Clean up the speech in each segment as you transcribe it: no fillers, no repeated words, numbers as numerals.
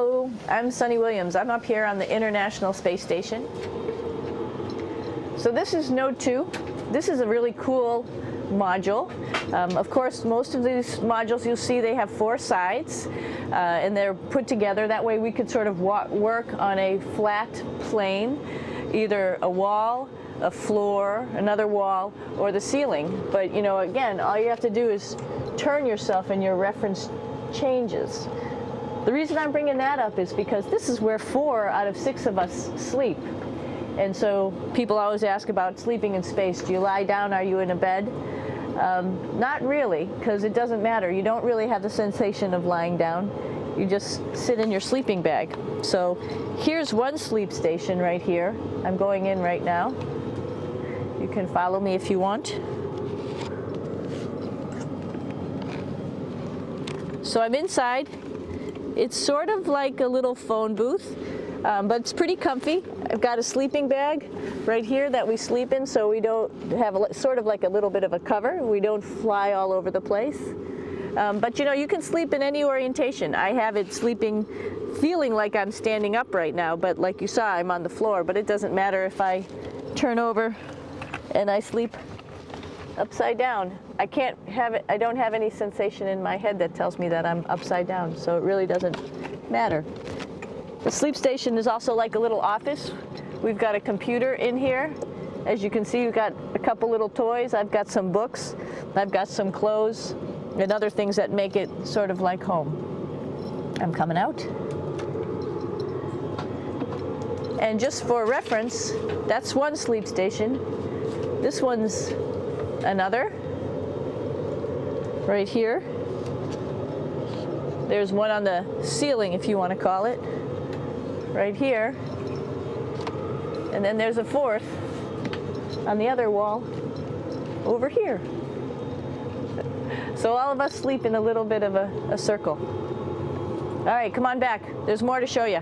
Hello, I'm Sunny Williams. I'm up here on the International Space Station. So this is Node 2. This is a really cool module. Of course, most of these modules you'll see they have 4 sides and they're put together. That way we could sort of work on a flat plane, either a wall, a floor, another wall, or the ceiling. But you know, again, all you have to do is turn yourself and your reference changes. The reason I'm bringing that up is because this is where 4 out of 6 of us sleep. And so people always ask about sleeping in space. Do you lie down? Are you in a bed? Not really, because it doesn't matter. You don't really have the sensation of lying down. You just sit in your sleeping bag. So here's one sleep station right here. I'm going in right now. You can follow me if you want. So I'm inside. It's sort of like a little phone booth, but it's pretty comfy. I've got a sleeping bag right here that we sleep in, so we don't have sort of like a little bit of a cover. We don't fly all over the place. But you know, you can sleep in any orientation. I have it sleeping, feeling like I'm standing up right now, but like you saw, I'm on the floor. But it doesn't matter if I turn over and I sleep upside down. I can't have it, I don't have any sensation in my head that tells me that I'm upside down, so it really doesn't matter. The sleep station is also like a little office. We've got a computer in here. As you can see, we've got a couple little toys. I've got some books. I've got some clothes and other things that make it sort of like home. I'm coming out. And just for reference, that's one sleep station. This one's another, right here. There's one on the ceiling, if you want to call it, right here. And then there's a 4th on the other wall over here. So all of us sleep in a little bit of a circle. All right, come on back. There's more to show you.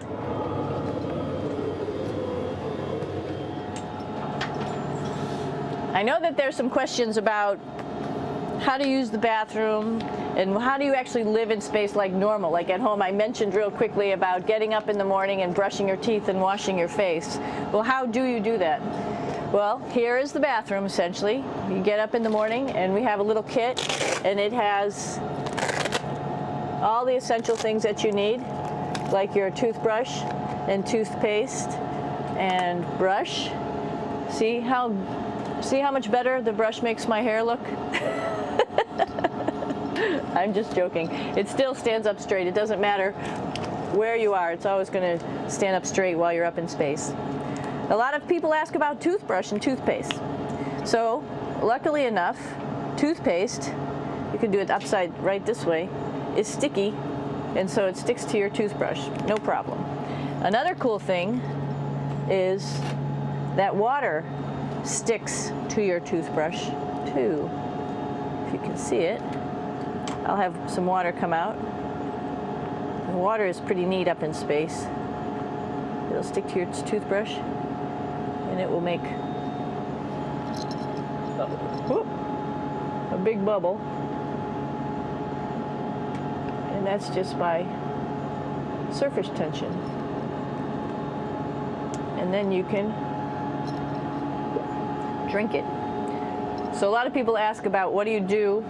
I know that there's some questions about how to use the bathroom and how do you actually live in space like normal, like at home. I mentioned real quickly about getting up in the morning and brushing your teeth and washing your face. Well, how do you do that? Well, here is the bathroom essentially. You get up in the morning and we have a little kit and it has all the essential things that you need, like your toothbrush and toothpaste and brush. See how much better the brush makes my hair look? I'm just joking. It still stands up straight. It doesn't matter where you are. It's always going to stand up straight while you're up in space. A lot of people ask about toothbrush and toothpaste. So, luckily enough, toothpaste, you can do it upside right this way, is sticky, and so it sticks to your toothbrush. No problem. Another cool thing is that water sticks to your toothbrush too. If you can see it, I'll have some water come out. The water is pretty neat up in space. It'll stick to your toothbrush and it will make a big bubble, and that's just by surface tension. And then you can drink it. So a lot of people ask about what do you do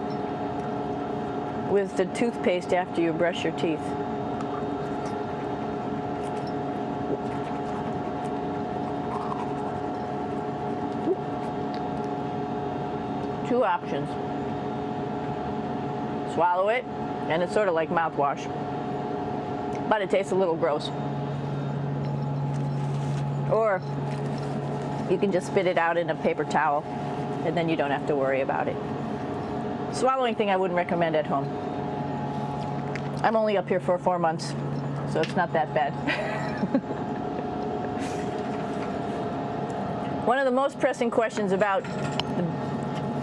with the toothpaste after you brush your teeth. Two options. Swallow it, and it's sort of like mouthwash, but it tastes a little gross. Or you can just spit it out in a paper towel, and then you don't have to worry about it. Swallowing thing I wouldn't recommend at home. I'm only up here for 4 months, so it's not that bad. One of the most pressing questions about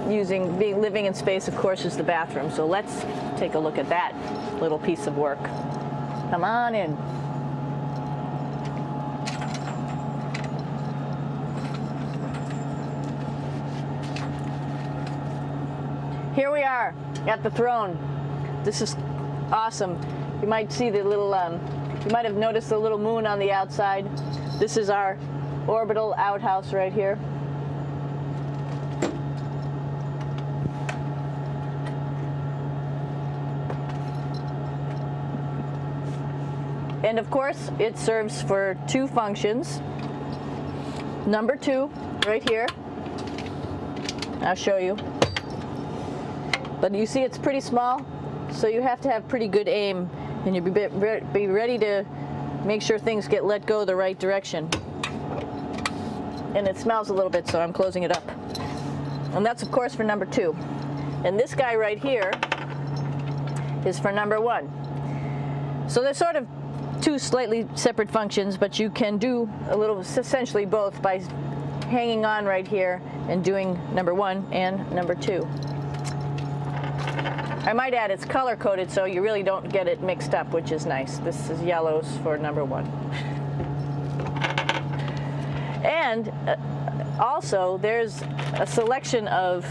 living in space, of course, is the bathroom. So let's take a look at that little piece of work. Come on in. Here we are at the throne. This is awesome. You might see the little You might have noticed the little moon on the outside. This is our orbital outhouse right here. And of course, it serves for two functions. Number two, right here. I'll show you. But you see it's pretty small, so you have to have pretty good aim, and you be ready to make sure things get let go the right direction. And it smells a little bit, so I'm closing it up. And that's of course for number two. And this guy right here is for number one. So they're sort of two slightly separate functions, but you can do a little, essentially both, by hanging on right here and doing number one and number two. I might add it's color coded so you really don't get it mixed up, which is nice. This is yellows for number one. And also there's a selection of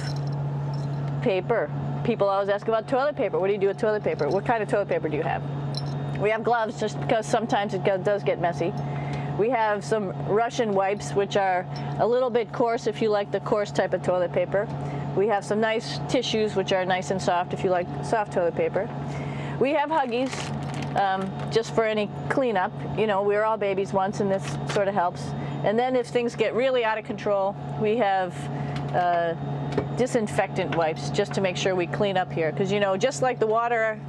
paper. People always ask about toilet paper. What do you do with toilet paper? What kind of toilet paper do you have? We have gloves just because sometimes it does get messy. We have some Russian wipes, which are a little bit coarse if you like the coarse type of toilet paper. We have some nice tissues, which are nice and soft if you like soft toilet paper. We have Huggies, just for any cleanup. You know, we were all babies once, and this sort of helps. And then if things get really out of control, we have disinfectant wipes, just to make sure we clean up here. Because, you know, just like the water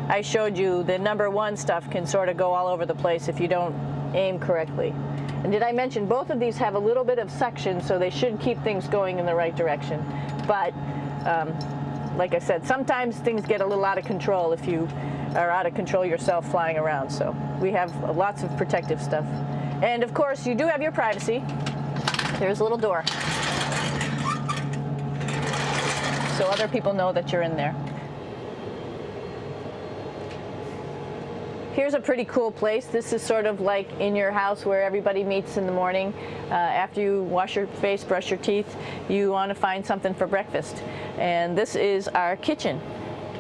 I showed you, the number one stuff can sort of go all over the place if you don't aim correctly. And did I mention both of these have a little bit of suction, so they should keep things going in the right direction. But like I said, sometimes things get a little out of control if you are out of control yourself flying around. So we have lots of protective stuff. And of course, you do have your privacy. There's a little door, so other people know that you're in there. Here's a pretty cool place. This is sort of like in your house where everybody meets in the morning. After you wash your face, brush your teeth, you want to find something for breakfast. And this is our kitchen.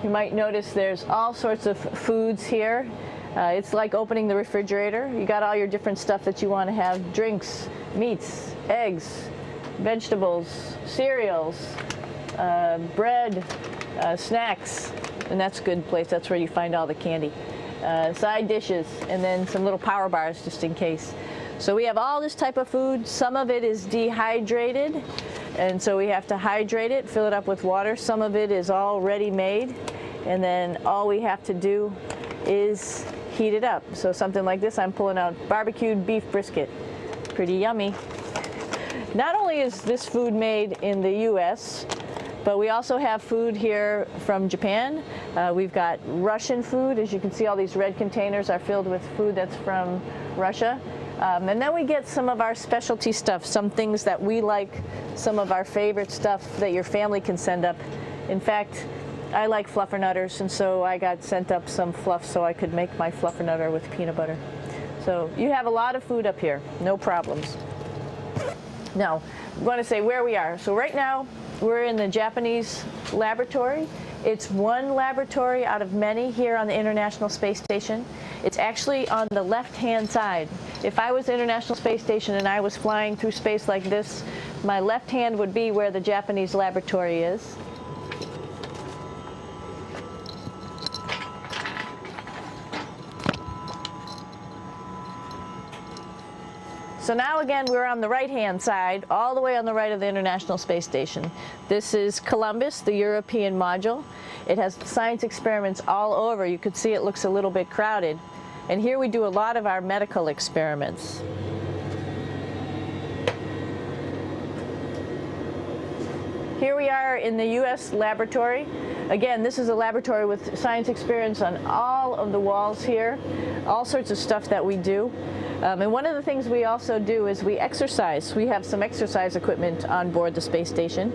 You might notice there's all sorts of foods here. It's like opening the refrigerator. You got all your different stuff that you want to have: drinks, meats, eggs, vegetables, cereals, bread, snacks. And that's a good place. That's where you find all the candy. Side dishes, and then some little power bars just in case. So we have all this type of food. Some of it is dehydrated, and so we have to hydrate it, fill it up with water. Some of it is already made, and then all we have to do is heat it up. So something like this, I'm pulling out barbecued beef brisket. Pretty yummy. Not only is this food made in the US, but we also have food here from Japan. We've got Russian food. As you can see, all these red containers are filled with food that's from Russia. And then we get some of our specialty stuff, some things that we like, some of our favorite stuff that your family can send up. In fact, I like fluffernutters, and so I got sent up some fluff so I could make my fluffernutter with peanut butter. So you have a lot of food up here, no problems. Now, I'm going to say where we are. So right now, we're in the Japanese laboratory. It's one laboratory out of many here on the International Space Station. It's actually on the left-hand side. If I was International Space Station and I was flying through space like this, my left hand would be where the Japanese laboratory is. So now again, we're on the right-hand side, all the way on the right of the International Space Station. This is Columbus, the European module. It has science experiments all over. You could see it looks a little bit crowded. And here we do a lot of our medical experiments. Here we are in the U.S. laboratory. Again, this is a laboratory with science experiments on all of the walls here, all sorts of stuff that we do. And one of the things we also do is we exercise. We have some exercise equipment on board the space station.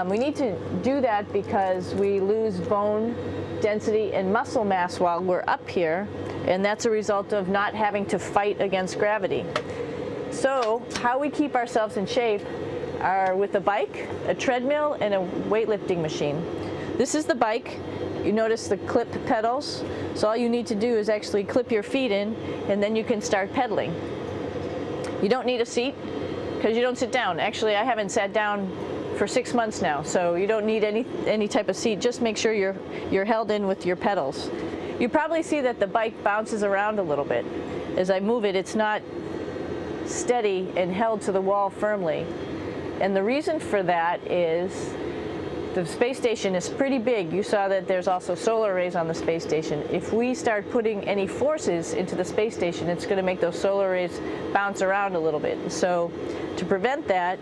We need to do that because we lose bone density and muscle mass while we're up here, and that's a result of not having to fight against gravity. So how we keep ourselves in shape are with a bike, a treadmill, and a weightlifting machine. This is the bike, you notice the clip pedals. So all you need to do is actually clip your feet in, and then you can start pedaling. You don't need a seat because you don't sit down. Actually, I haven't sat down for 6 months now, so you don't need any type of seat. Just make sure you're held in with your pedals. You probably see that the bike bounces around a little bit. As I move it, it's not steady and held to the wall firmly. And the reason for that is the space station is pretty big. You saw that there's also solar arrays on the space station. If we start putting any forces into the space station, it's going to make those solar arrays bounce around a little bit. So to prevent that,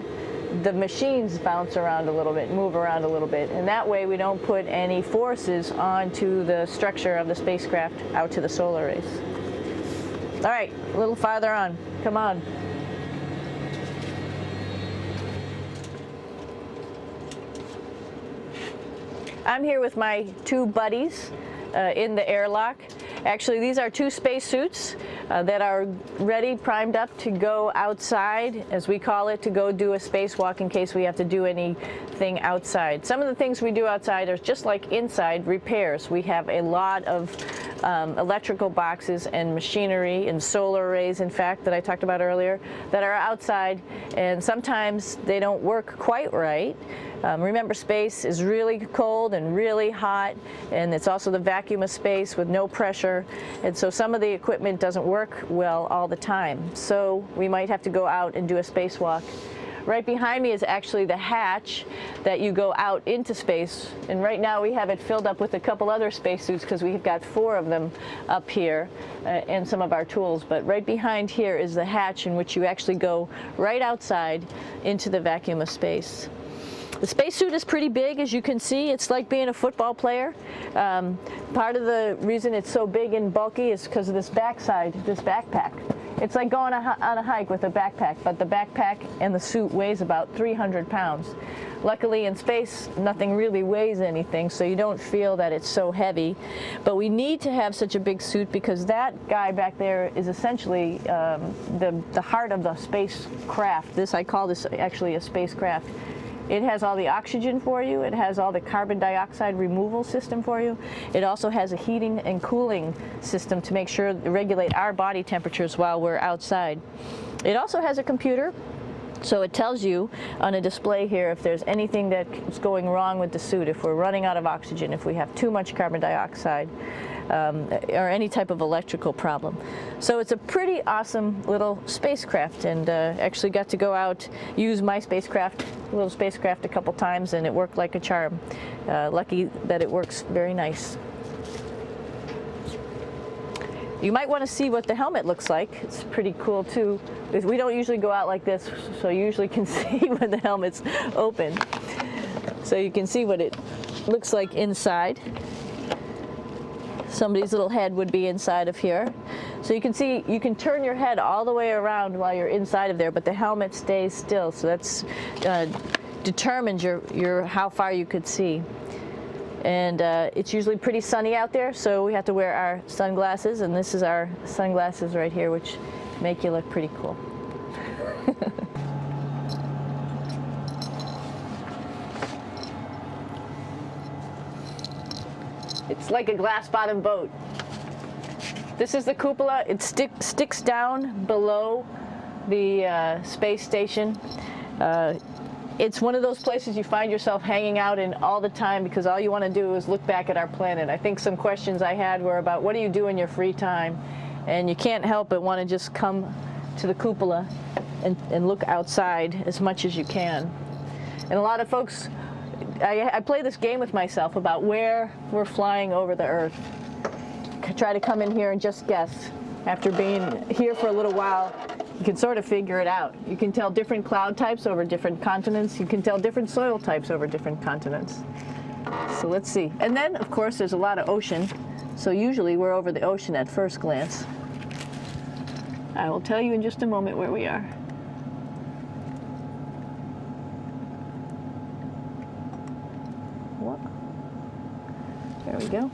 the machines bounce around a little bit, move around a little bit, and that way we don't put any forces onto the structure of the spacecraft out to the solar arrays. All right, a little farther on. Come on. I'm here with my 2 buddies in the airlock. Actually, these are 2 spacesuits that are ready, primed up to go outside, as we call it, to go do a spacewalk in case we have to do anything outside. Some of the things we do outside are just like inside, repairs. We have a lot of electrical boxes and machinery and solar arrays, in fact, that I talked about earlier, that are outside, and sometimes they don't work quite right. Remember, space is really cold and really hot, and it's also the vacuum of space with no pressure, and so some of the equipment doesn't work well all the time. So we might have to go out and do a spacewalk. Right behind me is actually the hatch that you go out into space, and right now we have it filled up with a couple other spacesuits because we've got 4 of them up here and some of our tools. But right behind here is the hatch in which you actually go right outside into the vacuum of space. The spacesuit is pretty big, as you can see. It's like being a football player. Part of the reason it's so big and bulky is because of this backside, this backpack. It's like going on a hike with a backpack, but the backpack and the suit weighs about 300 pounds. Luckily in space, nothing really weighs anything, so you don't feel that it's so heavy. But we need to have such a big suit because that guy back there is essentially the heart of the spacecraft. I call this actually a spacecraft. It has all the oxygen for you. It has all the carbon dioxide removal system for you. It also has a heating and cooling system to make sure to regulate our body temperatures while we're outside. It also has a computer, so it tells you on a display here if there's anything that's going wrong with the suit, if we're running out of oxygen, if we have too much carbon dioxide, or any type of electrical problem. So it's a pretty awesome little spacecraft, and actually got to go out, use my little spacecraft a couple times, and it worked like a charm. Lucky that it works very nice. You might want to see what the helmet looks like. It's pretty cool too. We don't usually go out like this, so you usually can see when the helmet's open. So you can see what it looks like inside. Somebody's little head would be inside of here. So you can see, you can turn your head all the way around while you're inside of there, but the helmet stays still. So that's determines how far you could see. And it's usually pretty sunny out there, so we have to wear our sunglasses, and this is our sunglasses right here, which make you look pretty cool. It's like a glass-bottom boat. This is the cupola. It sticks down below the space station. It's one of those places you find yourself hanging out in all the time because all you want to do is look back at our planet. I think some questions I had were about what do you do in your free time? And you can't help but want to just come to the cupola and look outside as much as you can. And a lot of folks, I play this game with myself about where we're flying over the Earth. Try to come in here and just guess. After being here for a little while, you can sort of figure it out. You can tell different cloud types over different continents. You can tell different soil types over different continents. So let's see. And then, of course, there's a lot of ocean. So usually we're over the ocean at first glance. I will tell you in just a moment where we are. There we go.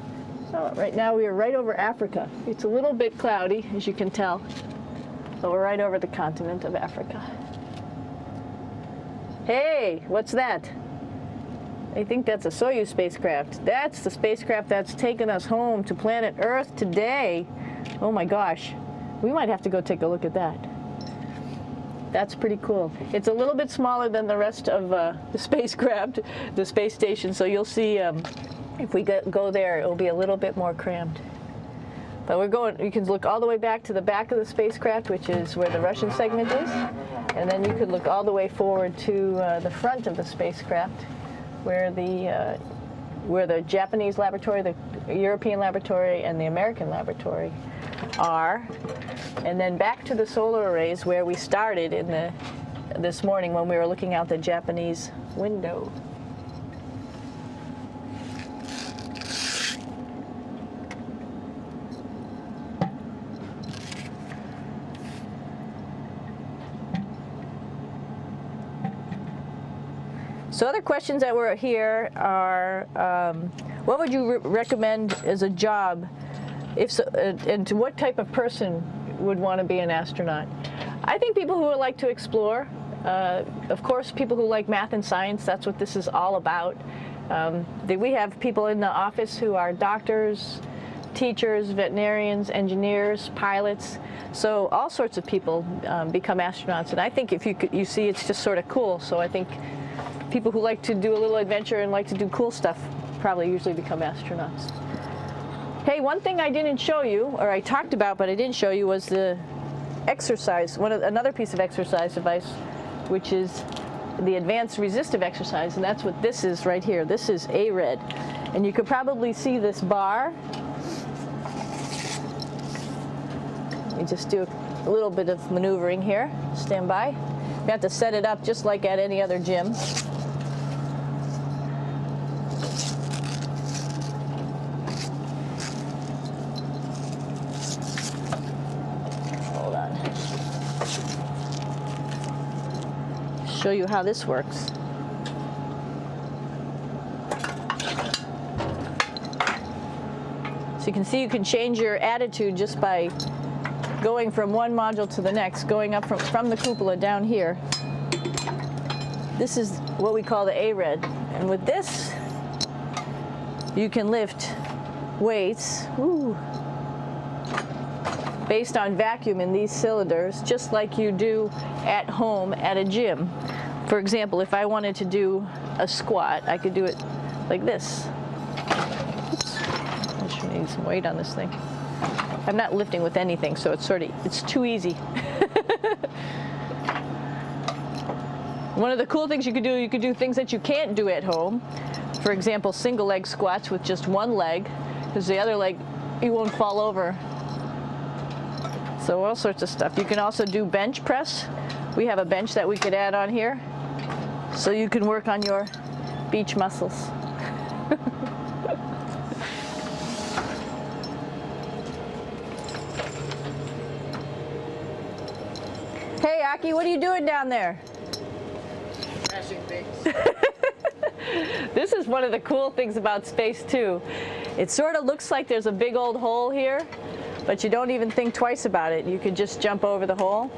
So right now we are right over Africa. It's a little bit cloudy, as you can tell, but we're right over the continent of Africa. Hey, what's that? I think that's a Soyuz spacecraft. That's the spacecraft that's taken us home to planet Earth today. Oh my gosh. We might have to go take a look at that. That's pretty cool. It's a little bit smaller than the rest of the spacecraft, the space station, so you'll see if we go there, it'll be a little bit more crammed. But we're going, you can look all the way back to the back of the spacecraft, which is where the Russian segment is, and then you could look all the way forward to the front of the spacecraft, where the Japanese laboratory, the European laboratory, and the American laboratory are, and then back to the solar arrays where we started in this morning when we were looking out the Japanese window. So other questions that were here are, what would you recommend as a job, and to what type of person would want to be an astronaut? I think people who would like to explore, of course people who like math and science, that's what this is all about. We have people in the office who are doctors, teachers, veterinarians, engineers, pilots, so all sorts of people become astronauts, and I think if you see it's just sort of cool, so I think people who like to do a little adventure and like to do cool stuff probably usually become astronauts. Hey, one thing I didn't show you, or I talked about but I didn't show you, was the exercise, another piece of exercise device, which is the advanced resistive exercise, and that's what this is right here. This is ARED, and you could probably see this bar. Let me just do a little bit of maneuvering here. Stand by. You have to set it up just like at any other gym. Show you how this works. So you can see you can change your attitude just by going from one module to the next, going up from the cupola down here. This is what we call the ARED, and with this you can lift weights based on vacuum in these cylinders, just like you do at home at a gym. For example, if I wanted to do a squat, I could do it like this. Oops. I should need some weight on this thing. I'm not lifting with anything, so it's too easy. One of the cool things you could do things that you can't do at home. For example, single leg squats with just one leg, because the other leg, you won't fall over. So all sorts of stuff. You can also do bench press. We have a bench that we could add on here, so you can work on your beach muscles. Hey, Aki, what are you doing down there? Crashing things. This is one of the cool things about space, too. It sort of looks like there's a big old hole here, but you don't even think twice about it. You can just jump over the hole,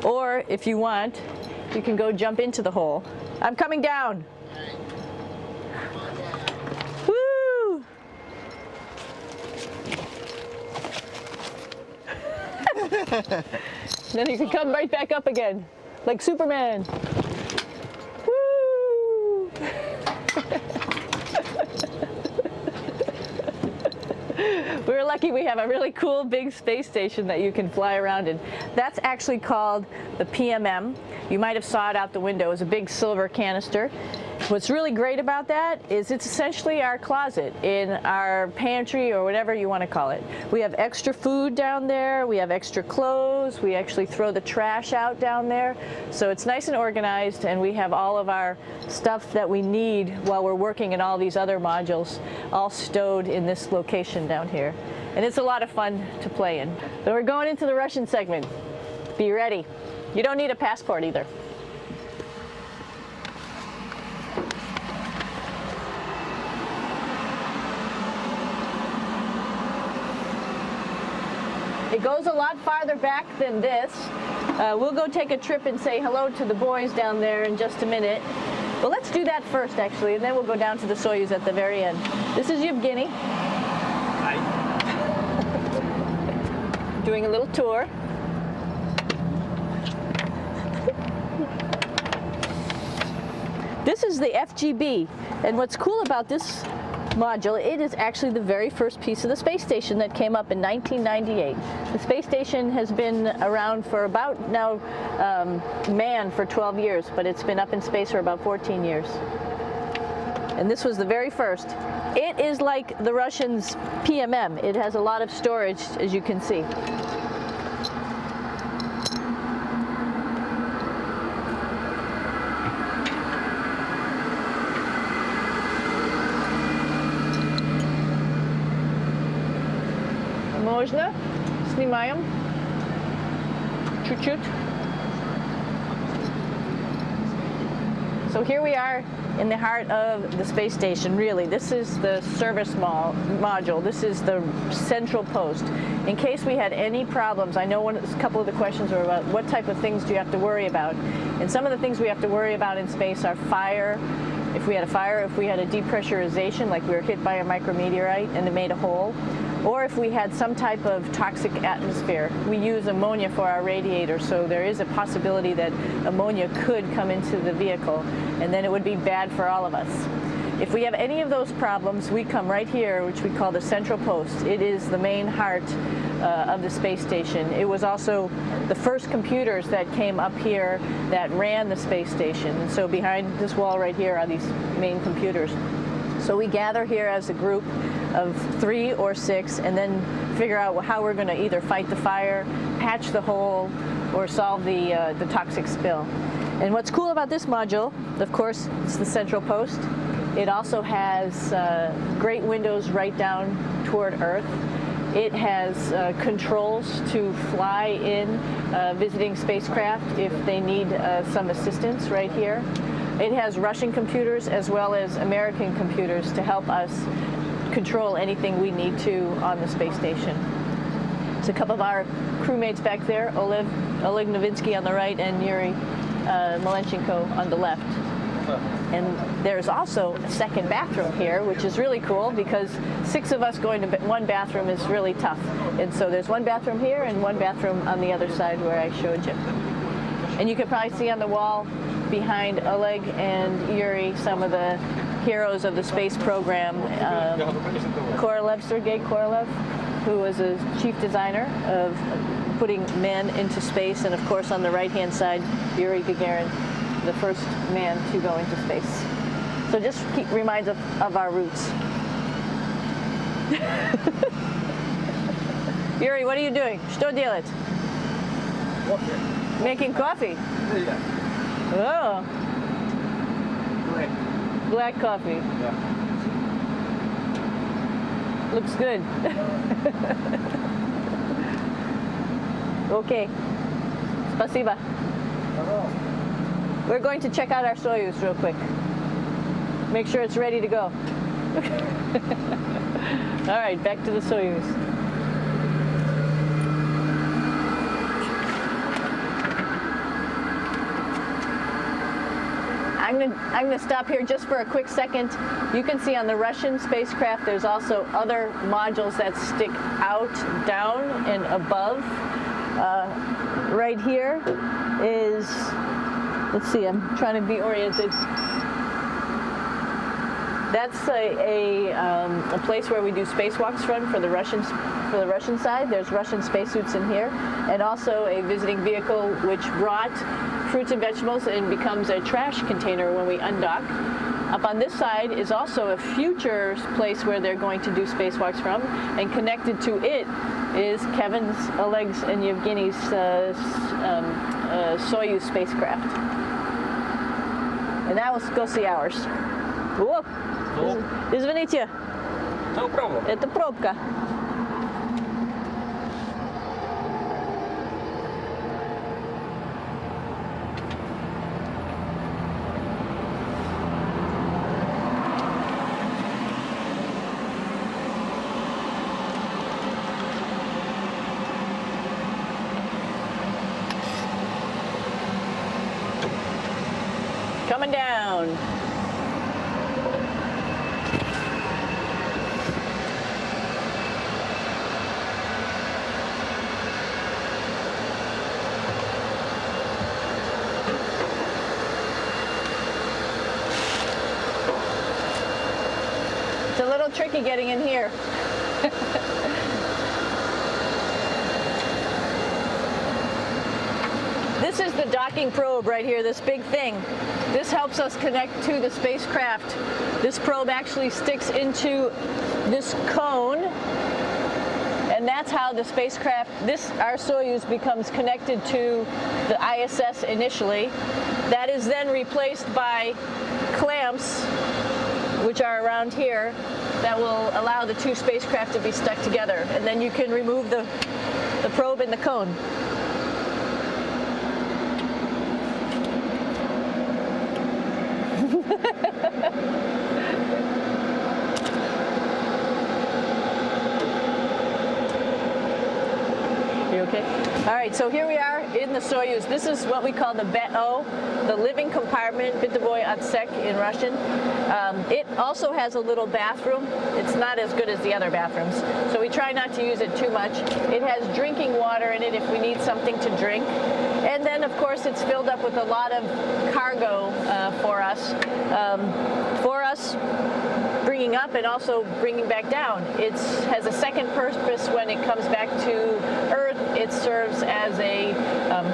or if you want, you can go jump into the hole. I'm coming down. Woo! Then you can come right back up again, like Superman. Woo! We're lucky we have a really cool big space station that you can fly around in. That's actually called the PMM. You might have saw it out the window. It's a big silver canister. What's really great about that is it's essentially our closet in our pantry, or whatever you want to call it. We have extra food down there, we have extra clothes, we actually throw the trash out down there. So it's nice and organized, and we have all of our stuff that we need while we're working in all these other modules all stowed in this location down here. And it's a lot of fun to play in. So we're going into the Russian segment. Be ready. You don't need a passport either. It goes a lot farther back than this. We'll go take a trip and say hello to the boys down there in just a minute. Well, let's do that first, actually, and then we'll go down to the Soyuz at the very end. This is Yevgeny. Hi. Doing a little tour. This is the FGB, and what's cool about this module, it is actually the very first piece of the space station that came up in 1998. The space station has been around for about now manned for 12 years, but it's been up in space for about 14 years. And this was the very first. It is like the Russians' PMM. It has a lot of storage, as you can see. Можно? Снимаем. Чуть-чуть. So here we are in the heart of the space station, really. This is the service module. This is the central post. In case we had any problems, I know a couple of the questions were about what type of things do you have to worry about. And some of the things we have to worry about in space are fire. If we had a fire, if we had a depressurization, like we were hit by a micrometeorite and it made a hole, or if we had some type of toxic atmosphere. We use ammonia for our radiator, so there is a possibility that ammonia could come into the vehicle, and then it would be bad for all of us. If we have any of those problems, we come right here, which we call the central post. It is the main heart of the space station. It was also the first computers that came up here that ran the space station. And so behind this wall right here are these main computers. So we gather here as a group of 3 or 6 and then figure out how we're going to either fight the fire, patch the hole, or solve the toxic spill. And what's cool about this module, of course, it's the central post. It also has great windows right down toward Earth. It has controls to fly in visiting spacecraft if they need some assistance right here. It has Russian computers as well as American computers to help us control anything we need to on the space station. It's a couple of our crewmates back there, Oleg Novinsky on the right and Yuri Malenchenko on the left. And there's also a second bathroom here, which is really cool because 6 of us going to one bathroom is really tough. And so there's one bathroom here and one bathroom on the other side where I showed you. And you can probably see on the wall behind Oleg and Yuri some of the heroes of the space program. Korolev, Sergei Korolev, who was a chief designer of putting men into space, and of course on the right-hand side, Yuri Gagarin, the first man to go into space. So just reminds us of our roots. Yuri, what are you doing? Что делать? Coffee. Making coffee? Yeah. Oh. Black coffee. Yeah. Looks good. Okay. Спасибо. We're going to check out our Soyuz real quick. Make sure it's ready to go. All right, back to the Soyuz. I'm going to stop here just for a quick second. You can see on the Russian spacecraft there's also other modules that stick out, down, and above. Right here is, let's see, I'm trying to be oriented. That's a place where we do spacewalks from for the Russian side. There's Russian spacesuits in here, and also a visiting vehicle which brought fruits and vegetables and becomes a trash container when we undock. Up on this side is also a future place where they're going to do spacewalks from, and connected to it is Kevin's, Oleg's, and Yevgeny's Soyuz spacecraft. And now let's go see ours. Whoa. Извините. No problem. Это пробка. Coming down. tricky getting in here. This is the docking probe right here, this big thing. This helps us connect to the spacecraft. This probe actually sticks into this cone, and that's how the spacecraft, our Soyuz, becomes connected to the ISS initially. That is then replaced by clamps, which are around here, that will allow the two spacecraft to be stuck together. And then you can remove the probe and the cone. You okay? All right, so here we are in the Soyuz. This is what we call the BEO, the living compartment, Bytovой Otsek in Russian. It also has a little bathroom. It's not as good as the other bathrooms, so we try not to use it too much. It has drinking water in it if we need something to drink. And then, of course, it's filled up with a lot of cargo for us. Bringing up and also bringing back down. It has a second purpose when it comes back to Earth. It serves as a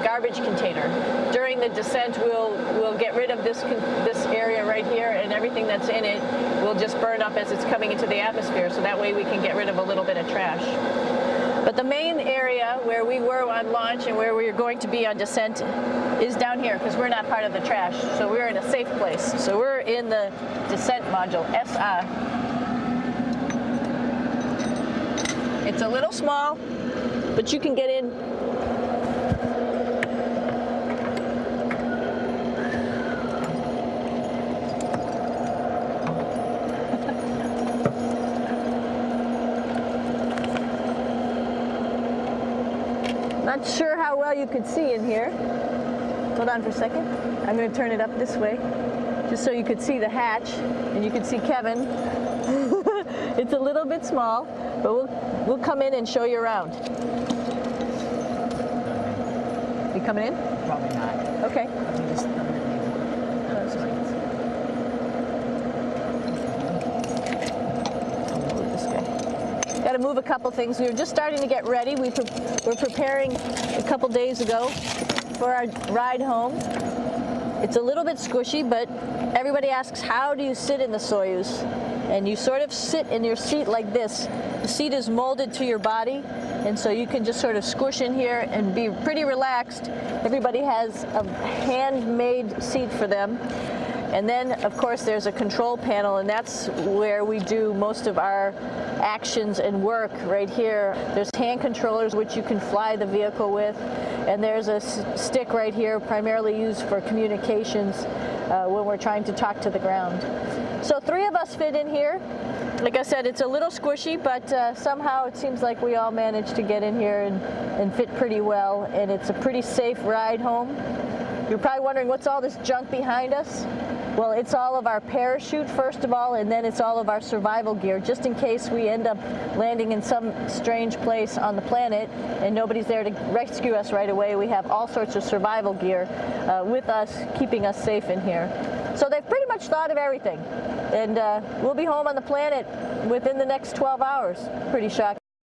garbage container. During the descent, we'll get rid of this area right here, and everything that's in it will just burn up as it's coming into the atmosphere, so that way we can get rid of a little bit of trash. But the main area where we were on launch and where we're going to be on descent is down here, because we're not part of the trash. So we're in a safe place. So we're in the descent module, SA. It's a little small, but you can get in. Not sure how well you could see in here. Hold on for a second. I'm going to turn it up this way, just so you could see the hatch and you could see Kevin. It's a little bit small, but we'll come in and show you around. You coming in? Probably not. Okay. Got to move a couple things. We were just starting to get ready. We're preparing a couple days ago for our ride home. It's a little bit squishy, but everybody asks, how do you sit in the Soyuz? And you sort of sit in your seat like this. The seat is molded to your body, and so you can just sort of squish in here and be pretty relaxed. Everybody has a handmade seat for them. And then, of course, there's a control panel, and that's where we do most of our actions and work right here. There's hand controllers which you can fly the vehicle with, and there's a stick right here primarily used for communications when we're trying to talk to the ground. So 3 of us fit in here. Like I said, it's a little squishy, but somehow it seems like we all managed to get in here and fit pretty well, and it's a pretty safe ride home. You're probably wondering, what's all this junk behind us? Well, it's all of our parachute, first of all, and then it's all of our survival gear, just in case we end up landing in some strange place on the planet and nobody's there to rescue us right away. We have all sorts of survival gear with us, keeping us safe in here. So they've pretty much thought of everything. And we'll be home on the planet within the next 12 hours. Pretty shocking.